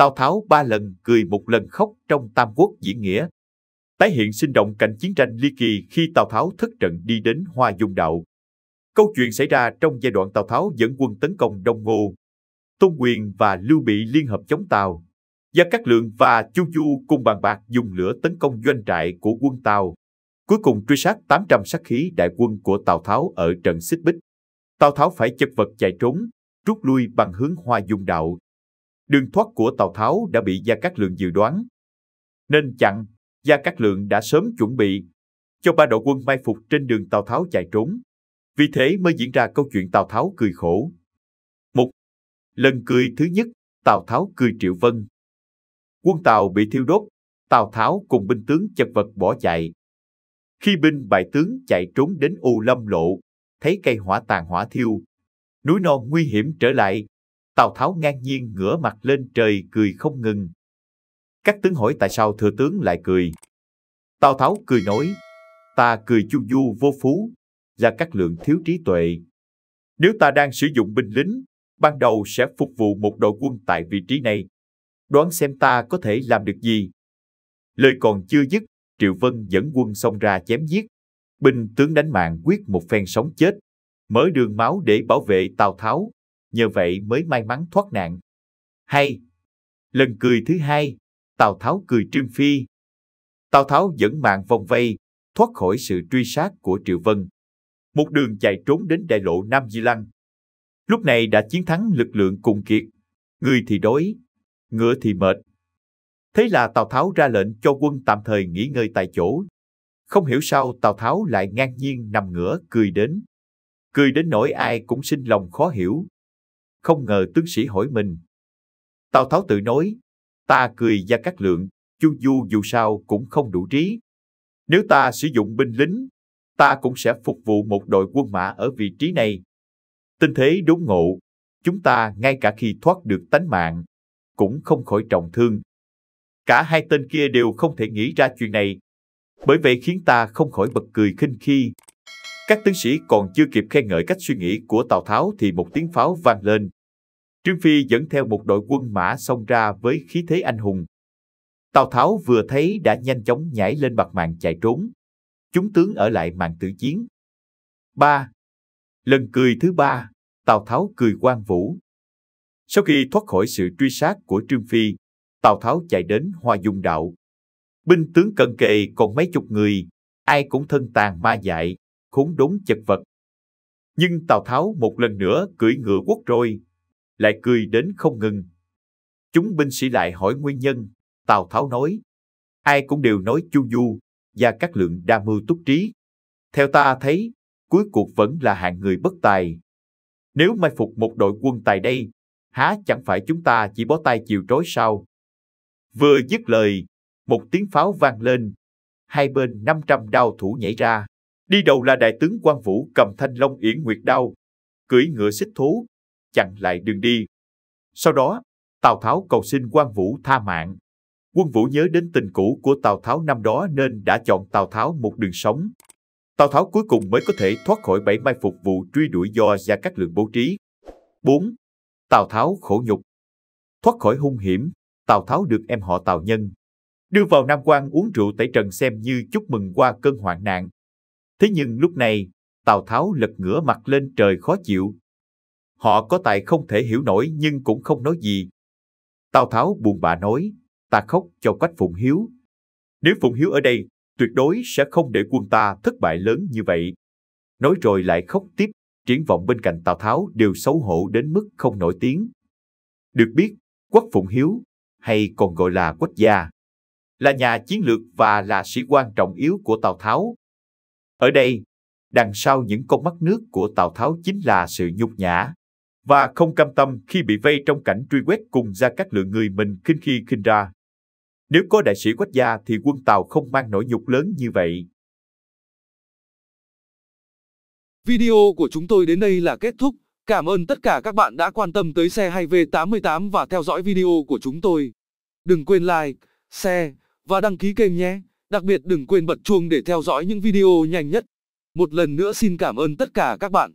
Tào Tháo 3 lần cười 1 lần khóc trong Tam Quốc diễn nghĩa. Tái hiện sinh động cảnh chiến tranh ly kỳ khi Tào Tháo thất trận đi đến Hoa Dung Đạo. Câu chuyện xảy ra trong giai đoạn Tào Tháo dẫn quân tấn công Đông Ngô. Tôn Quyền và Lưu Bị liên hợp chống Tào. Gia Cát Lượng và Chu Du cùng bàn bạc dùng lửa tấn công doanh trại của quân Tào. Cuối cùng truy sát 800 sát khí đại quân của Tào Tháo ở trận Xích Bích. Tào Tháo phải chật vật chạy trốn, rút lui bằng hướng Hoa Dung Đạo. Đường thoát của Tào Tháo đã bị Gia Cát Lượng dự đoán. Nên chặn, Gia Cát Lượng đã sớm chuẩn bị cho 3 đội quân mai phục trên đường Tào Tháo chạy trốn. Vì thế mới diễn ra câu chuyện Tào Tháo cười khổ. 1. Lần cười thứ nhất, Tào Tháo cười Triệu Vân. Quân Tào bị thiêu đốt, Tào Tháo cùng binh tướng chật vật bỏ chạy. Khi binh bại tướng chạy trốn đến Ô Lâm Lộ, thấy cây hỏa tàn hỏa thiêu, núi non nguy hiểm trở lại, Tào Tháo ngang nhiên ngửa mặt lên trời cười không ngừng. Các tướng hỏi tại sao thừa tướng lại cười. Tào Tháo cười nói, ta cười Chu Du vô phú, Gia Cát Lượng thiếu trí tuệ. Nếu ta đang sử dụng binh lính, ban đầu sẽ phục vụ một đội quân tại vị trí này. Đoán xem ta có thể làm được gì. Lời còn chưa dứt, Triệu Vân dẫn quân xông ra chém giết. Binh tướng đánh mạng quyết một phen sống chết, mở đường máu để bảo vệ Tào Tháo, nhờ vậy mới may mắn thoát nạn. Hay. Lần cười thứ hai, Tào Tháo cười Trương Phi. Tào Tháo dẫn mạng vòng vây, thoát khỏi sự truy sát của Triệu Vân. Một đường chạy trốn đến đại lộ Nam Di Lăng. Lúc này đã chiến thắng lực lượng cùng kiệt, người thì đói, ngựa thì mệt. Thế là Tào Tháo ra lệnh cho quân tạm thời nghỉ ngơi tại chỗ. Không hiểu sao Tào Tháo lại ngang nhiên nằm ngửa cười đến. Cười đến nỗi ai cũng sinh lòng khó hiểu. Không ngờ tướng sĩ hỏi mình. Tào Tháo tự nói, ta cười Gia Cát Lượng, Chu Du dù sao cũng không đủ trí. Nếu ta sử dụng binh lính, ta cũng sẽ phục vụ một đội quân mã ở vị trí này. Tình thế đốn ngộ, chúng ta ngay cả khi thoát được tánh mạng, cũng không khỏi trọng thương. Cả hai tên kia đều không thể nghĩ ra chuyện này, bởi vậy khiến ta không khỏi bật cười khinh khi. Các tướng sĩ còn chưa kịp khen ngợi cách suy nghĩ của Tào Tháo thì một tiếng pháo vang lên. Trương Phi dẫn theo một đội quân mã xông ra với khí thế anh hùng. Tào Tháo vừa thấy đã nhanh chóng nhảy lên bạt mạng chạy trốn. Chúng tướng ở lại màn tử chiến. 3. Lần cười thứ ba, Tào Tháo cười Quan Vũ. Sau khi thoát khỏi sự truy sát của Trương Phi, Tào Tháo chạy đến Hoa Dung Đạo. Binh tướng cận kề còn mấy chục người, ai cũng thân tàn ma dại, khốn đốn chật vật. Nhưng Tào Tháo một lần nữa cưỡi ngựa quất rồi, lại cười đến không ngừng. Chúng binh sĩ lại hỏi nguyên nhân, Tào Tháo nói, ai cũng đều nói Chu Du, Gia Cát Lượng đa mưu túc trí. Theo ta thấy, cuối cuộc vẫn là hạng người bất tài. Nếu mai phục một đội quân tài đây, há chẳng phải chúng ta chỉ bó tay chịu trói sao? Vừa dứt lời, một tiếng pháo vang lên, hai bên 500 đao thủ nhảy ra. Đi đầu là đại tướng Quan Vũ cầm thanh long yển nguyệt đao, cưỡi ngựa xích thố, chặn lại đường đi. Sau đó, Tào Tháo cầu xin Quan Vũ tha mạng. Quân Vũ nhớ đến tình cũ của Tào Tháo năm đó nên đã chọn Tào Tháo một đường sống. Tào Tháo cuối cùng mới có thể thoát khỏi bẫy mai phục vụ truy đuổi do Gia Cát Lượng bố trí. 4. Tào Tháo khổ nhục. Thoát khỏi hung hiểm, Tào Tháo được em họ Tào Nhân đưa vào Nam Quan uống rượu tẩy trần xem như chúc mừng qua cơn hoạn nạn. Thế nhưng lúc này, Tào Tháo lật ngửa mặt lên trời khó chịu. Họ có tài không thể hiểu nổi nhưng cũng không nói gì. Tào Tháo buồn bã nói, ta khóc cho Quách Phụng Hiếu. Nếu Phụng Hiếu ở đây, tuyệt đối sẽ không để quân ta thất bại lớn như vậy. Nói rồi lại khóc tiếp, triển vọng bên cạnh Tào Tháo đều xấu hổ đến mức không nổi tiếng. Được biết, Quách Phụng Hiếu, hay còn gọi là Quách Gia, là nhà chiến lược và là sĩ quan trọng yếu của Tào Tháo. Ở đây, đằng sau những con mắt nước của Tào Tháo chính là sự nhục nhã và không cam tâm khi bị vây trong cảnh truy quét cùng Gia Cát Lượng người mình khinh khi khinh ra. Nếu có đại sĩ Quách Gia thì quân Tào không mang nỗi nhục lớn như vậy. Video của chúng tôi đến đây là kết thúc. Cảm ơn tất cả các bạn đã quan tâm tới xe hay V88 và theo dõi video của chúng tôi. Đừng quên like, share và đăng ký kênh nhé. Đặc biệt đừng quên bật chuông để theo dõi những video nhanh nhất. Một lần nữa xin cảm ơn tất cả các bạn.